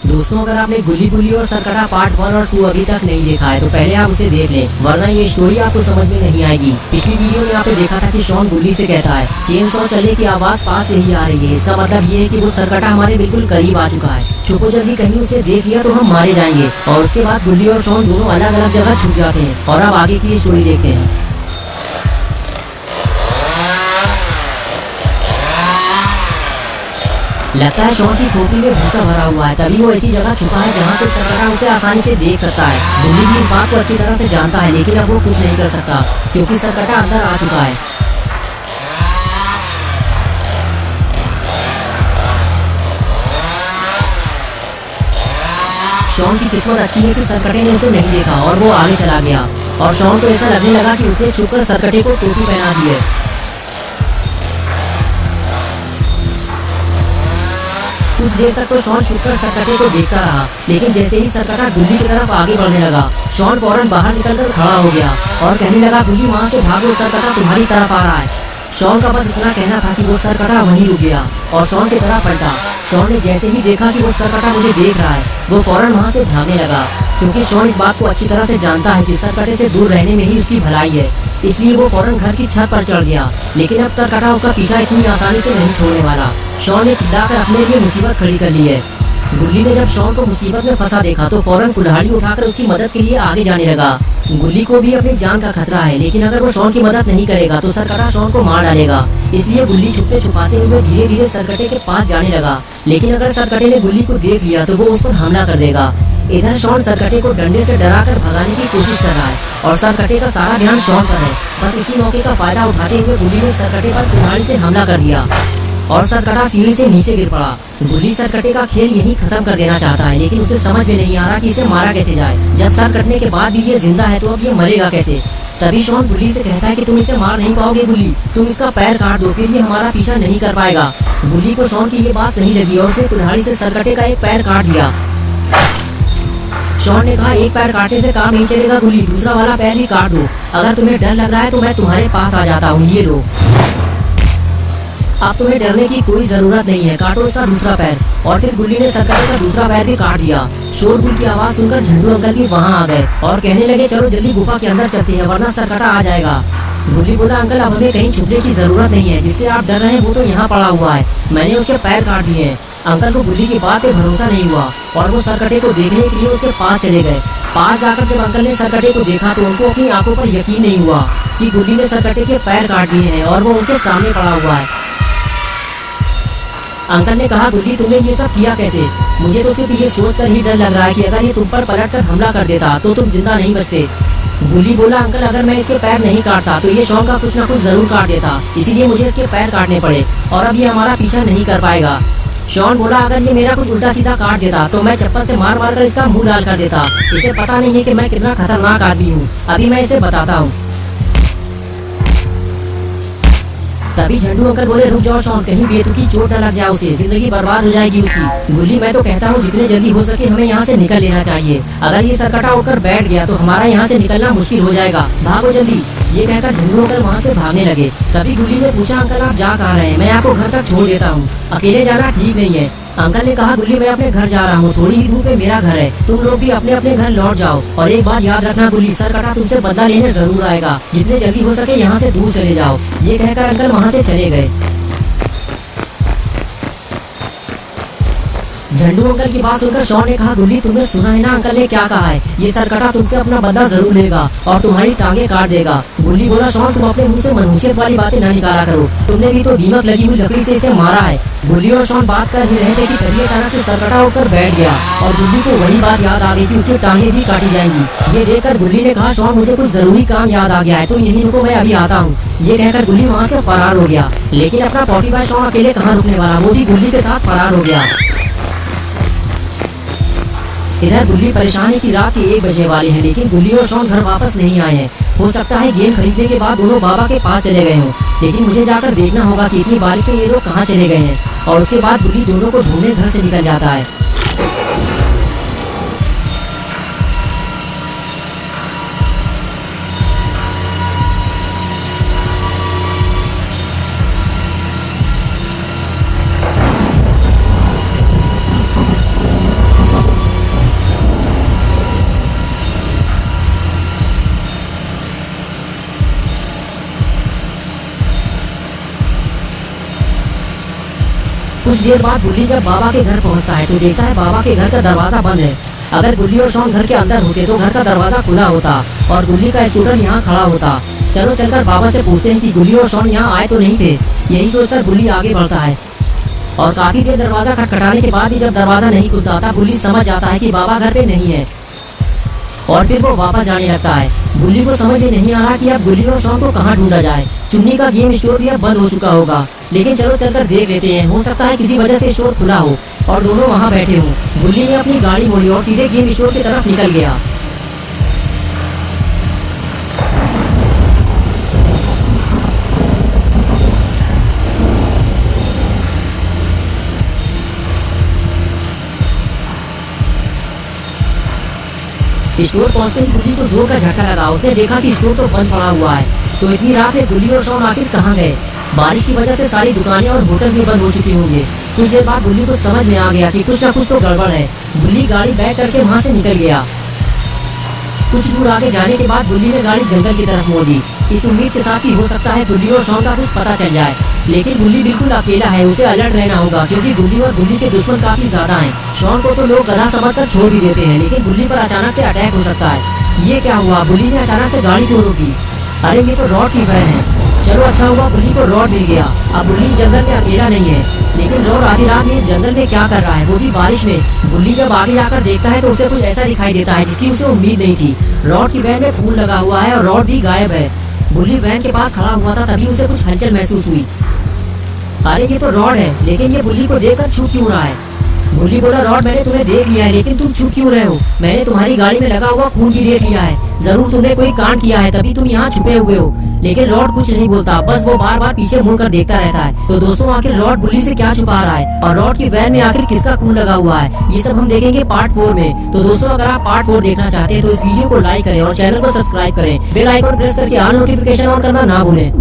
दोस्तों, अगर आपने गुल्ली गुल्ली और सरकटा पार्ट 1 और 2 अभी तक नहीं देखा है तो पहले आप उसे देख लें, वरना ये स्टोरी आपको समझ में नहीं आएगी। पिछली वीडियो में आपने देखा था कि शॉन गुल्ली से कहता है चेन सॉ चलने की आवाज पास से ही आ रही है। इसका मतलब ये है कि वो सरकटा हमारे बिल्कुल करीब आ चुका है। छुपो जल्दी, कहीं उसे देख लिया तो हम मारे जाएंगे। और उसके बाद गुल्ली और शॉन दोनों अलग अलग जगह छुप जाते हैं। और अब आगे की स्टोरी देखते हैं। लगता है शॉन की खोपड़ी में भूसा भरा हुआ है, तभी वो ऐसी जगह छुपा है जहाँ से सरकटा उसे आसानी से देख सकता है। गुल्ली भी इस बात को अच्छी तरह से जानता है, लेकिन अब वो कुछ नहीं कर सकता क्योंकि सरकटा अंदर आ चुका है। शॉन की किस्मत अच्छी है कि सरकटे ने उसे नहीं देखा और वो आगे चला गया। और शॉन को ऐसा लगने लगा कि उसने छुपकर सरकटे को टोपी पहना दी है। कुछ देर तक तो शॉन छुपकर सरकटे को देखता रहा, लेकिन जैसे ही सरकटा गुल्ली की तरफ आगे बढ़ने लगा, शॉन फौरन बाहर निकलकर खड़ा हो गया और कहने लगा, गुल्ली वहाँ से भागो, सरकटा तुम्हारी तरफ आ रहा है। शॉन का बस इतना कहना था कि वो सरकटा वहीं रुक गया और शॉन की तरफ पलटा। शॉन ने जैसे ही देखा कि वो सरकटा मुझे देख रहा है, वो फौरन वहाँ से भागने लगा, क्योंकि शॉन इस बात को अच्छी तरह से जानता है कि सरकटे से दूर रहने में ही उसकी भलाई है। इसलिए वो फौरन घर की छत पर चढ़ गया। लेकिन अब सरकटा उसका पीछा इतनी आसानी से नहीं छोड़ने वाला। शॉन ने चिल्लाकर अपने लिए मुसीबत खड़ी कर ली है। गुल्ली ने जब शॉन को मुसीबत में फंसा देखा तो फौरन कुल्हाड़ी उठाकर उसकी मदद के लिए आगे जाने लगा। गुल्ली को भी अपनी जान का खतरा है, लेकिन अगर वो शॉन की मदद नहीं करेगा तो सरकटा शॉन को मार डालेगा। इसलिए गुल्ली छुपते छुपाते हुए धीरे धीरे सरकटे के पास जाने लगा। लेकिन अगर सरकटे ने गुल्ली को देख लिया तो वो उस पर हमला कर देगा। इधर शॉन सरकटे को डंडे से डराकर भगाने की कोशिश कर रहा है और सरकटे का सारा ध्यान शॉन पर है। बस इसी मौके का फायदा उठाते हुए गुल्ली ने सरकटे पर कुल्हाड़ी से हमला कर दिया और सरकटा सीढ़ी से नीचे गिर पड़ा। गुल्ली सरकटे का खेल यहीं खत्म कर देना चाहता है, लेकिन उसे समझ में नहीं आ रहा कि इसे मारा कैसे जाए। जब सर कटने के बाद भी ये जिंदा है तो अब ये मरेगा कैसे। तभी शॉन गुल्ली से कहता है कि तुम इसे मार नहीं पाओगे गुल्ली, तुम इसका पैर काट दो, फिर ये हमारा पीछा नहीं कर पाएगा। गुल्ली को शॉन की ये बात सही लगी और उसने कुल्हाड़ी से सरकटे का एक पैर काट दिया। शॉन ने कहा, एक पैर काटने से काम नहीं चलेगा गुल्ली, दूसरा वाला पैर भी काट दो। अगर तुम्हें डर लग रहा है तो मैं तुम्हारे पास आ जाता हूँ, ये लो। अब तुम्हें डरने की कोई जरूरत नहीं है, काटो इसका दूसरा पैर। और फिर गुल्ली ने सरकटे का दूसरा पैर भी काट दिया। शोरगुल की आवाज सुनकर झंडू अंकल भी वहाँ आ गए और कहने लगे, चलो जल्दी गुफा के अंदर चलते हैं वरना सरकटा आ जाएगा। गुल्ली बोला, अंकल अब हमें कहीं छुपने की जरूरत नहीं है, जिससे आप डर रहे हैं वो तो यहाँ पड़ा हुआ है, मैंने उसके पैर काट दिए हैं। अंकल को गुल्ली की बात पे भरोसा नहीं हुआ और वो सरकटे को देखने के लिए उसके पास चले गए। पास जाकर जब अंकल ने सरकटे को देखा तो उनको अपनी आंखों पर यकीन नहीं हुआ कि गुल्ली ने सरकटे के पैर काट दिए हैं और वो उनके सामने पड़ा हुआ है। अंकल ने कहा, गुल्ली तुमने ये सब किया कैसे? मुझे तो सिर्फ ये सोचकर ही डर लग रहा है कि अगर ये तुम पर पलटकर हमला कर देता तो तुम जिंदा नहीं बचते। गुल्ली बोला, अंकल अगर मैं इसके पैर नहीं काटता तो ये शॉन का कुछ ना कुछ जरूर काट देता, इसीलिए मुझे इसके पैर काटने पड़े और अब ये हमारा पीछा नहीं कर पाएगा। शॉन बोला, अगर ये मेरा कुछ उल्टा सीधा काट देता तो मैं चप्पल से मार मार कर इसका मुंह डाल कर देता। इसे पता नहीं है कि मैं कितना खतरनाक आदमी हूँ, अभी मैं इसे बताता हूँ। तभी झंडू अंकल बोले, रुक जाओ शॉन, कहीं बेतुकी चोट न लग जाए उसे, जिंदगी बर्बाद हो जाएगी उसकी। गुल्ली मैं तो कहता हूँ जितने जल्दी हो सके हमें यहाँ से निकल लेना चाहिए, अगर ये सरकटा होकर बैठ गया तो हमारा यहाँ से निकलना मुश्किल हो जाएगा, भागो जल्दी। ये कहकर झंडू अंकल वहाँ से भागने लगे। तभी गुल्ली ने पूछा, अंकल आप जा कहाँ रहे हैं? मैं आपको घर तक छोड़ देता हूँ, अकेले जाना ठीक नहीं है। अंकल ने कहा, गुल्ली मैं अपने घर जा रहा हूँ, थोड़ी ही दूर पे मेरा घर है, तुम लोग भी अपने अपने घर लौट जाओ। और एक बात याद रखना गुल्ली, सरकटा तुमसे बदला लेने जरूर आएगा, जितने जल्दी हो सके यहाँ से दूर चले जाओ। ये कहकर अंकल वहाँ से चले गए। झंडू अंकल की बात सुनकर शॉन ने कहा, गुल्ली तुमने सुना है ना अंकल ने क्या कहा है, ये सरकटा तुमसे अपना बदला जरूर लेगा और तुम्हारी टांगे काट देगा। गुल्ली बोला, शॉन तुम अपने मुंह से मनहूसियत वाली बातें न निकाला करो, तुमने भी तो दीमक लगी हुई लकड़ी से इसे मारा है। गुल्ली और शॉन बात कर ही रहे थे कि तभी अचानक से सरकटा होकर बैठ गया और गुल्ली को वही बात याद आ गई कि उसकी टांगे भी काटी जाएंगी। ये देखकर गुल्ली ने कहा, शॉन मुझे कुछ जरूरी काम याद आ गया है, तुम यहीं रुको, मैं अभी आता हूँ। ये कहकर गुल्ली वहाँ से फरार हो गया। लेकिन अपना पॉटी बॉय शॉन अकेले कहाँ रुकने वाला, वो भी गुल्ली के साथ फरार हो गया। इधर गुल्ली परेशान है कि रात के 1 बजने वाले हैं, लेकिन गुल्ली और शॉन घर वापस नहीं आए हैं। हो सकता है गेम खरीदने के बाद दोनों बाबा के पास चले गए हों, लेकिन मुझे जाकर देखना होगा कि इतनी बारिश में ये लोग कहाँ चले गए हैं। और उसके बाद गुल्ली दोनों को ढूंढने घर से निकल जाता है। कुछ देर बाद बुल्ली जब बाबा के घर पहुंचता है तो देखता है बाबा के घर का दरवाजा बंद है। अगर गुल्ली और शॉन घर के अंदर होते तो घर का दरवाजा खुला होता और गुल्ली का स्कूटर यहाँ खड़ा होता। चलो चलकर बाबा से पूछते हैं कि गुल्ली और शॉन यहाँ आए तो नहीं थे। यही सोचकर गुल्ली आगे बढ़ता है और काफी देर दरवाजा खटखटाने के बाद भी जब दरवाजा नहीं खुलता तब गुल्ली समझ जाता है कि बाबा घर पे नहीं है और फिर वो वापस जाने लगता है। गुल्ली को समझ में नहीं आ रहा कि अब गुल्ली और शॉन को कहाँ ढूंढा जाए। चुन्नी का गेम स्टोर भी अब बंद हो चुका होगा, लेकिन चलो चलकर देख लेते हैं, हो सकता है किसी वजह से स्टोर खुला हो और दोनों वहाँ बैठे हों। गुल्ली ने अपनी गाड़ी मोड़ी और सीधे गेम स्टोर की तरफ निकल गया। स्टोर पहुंचते ही गुल्ली को जोर का झटका लगा। उसने देखा कि स्टोर तो बंद पड़ा हुआ है। तो इतनी रात में गुल्ली और शॉन आखिर कहाँ गए? बारिश की वजह से सारी दुकानें और होटल भी बंद हो चुकी होंगे। कुछ देर बाद गुल्ली को समझ में आ गया कि कुछ ना कुछ तो गड़बड़ है। गुल्ली गाड़ी बैक करके वहाँ से निकल गया। कुछ दूर आगे जाने के बाद गुल्ली ने गाड़ी जंगल की तरफ मोड़ दी, इस उम्मीद के साथ ही हो सकता है गुल्ली और शॉन का कुछ पता चल जाए। लेकिन गुल्ली बिल्कुल अकेला है, उसे अलर्ट रहना होगा क्योंकि गुल्ली और गुल्ली के दुश्मन काफी ज्यादा हैं। शॉन को तो लोग गधा समझकर छोड़ भी देते हैं, लेकिन गुल्ली पर अचानक से अटैक हो सकता है। ये क्या हुआ? गुल्ली ने अचानक से गाड़ी क्यों रोकी? अरे ये तो रॉड की वैन है। चलो अच्छा हुआ गुल्ली को रॉड मिल गया। अब गुल्ली जंगल में अकेला नहीं है। लेकिन रॉड आधी रात में इस जंगल में क्या कर रहा है, वो भी बारिश में? गुल्ली जब आगे जाकर देखता है तो उसे कुछ ऐसा दिखाई देता है जिसकी उसे उम्मीद नहीं थी। रॉड की वैन में फूल लगा हुआ है और रॉड भी गायब है। गुल्ली वैन के पास खड़ा हुआ था, तभी उसे कुछ हलचल महसूस हुई। अरे ये तो रॉड है, लेकिन ये गुल्ली को देखकर छू क्यों रहा है? गुल्ली बोला, रॉड मैंने तुम्हें देख लिया है, लेकिन तुम छू क्यों रहे हो? मैंने तुम्हारी गाड़ी में लगा हुआ खून भी देख लिया है। जरूर तुमने कोई कांड किया है, तभी तुम यहाँ छुपे हुए हो। लेकिन रॉड कुछ नहीं बोलता, बस वो बार बार पीछे मुड़कर देखता रहता है। तो दोस्तों, आखिर रॉड गुल्ली से क्या छुपा रहा है और रॉड की वैन में आखिर किसका खून लगा हुआ है, ये सब हम देखेंगे पार्ट 4 में। तो दोस्तों, अगर आप पार्ट 4 देखना चाहते हैं तो इस वीडियो को लाइक करें और चैनल को सब्सक्राइब करें। बेल आइकन प्रेस करके ऑल नोटिफिकेशन ऑन करना ना भूलें।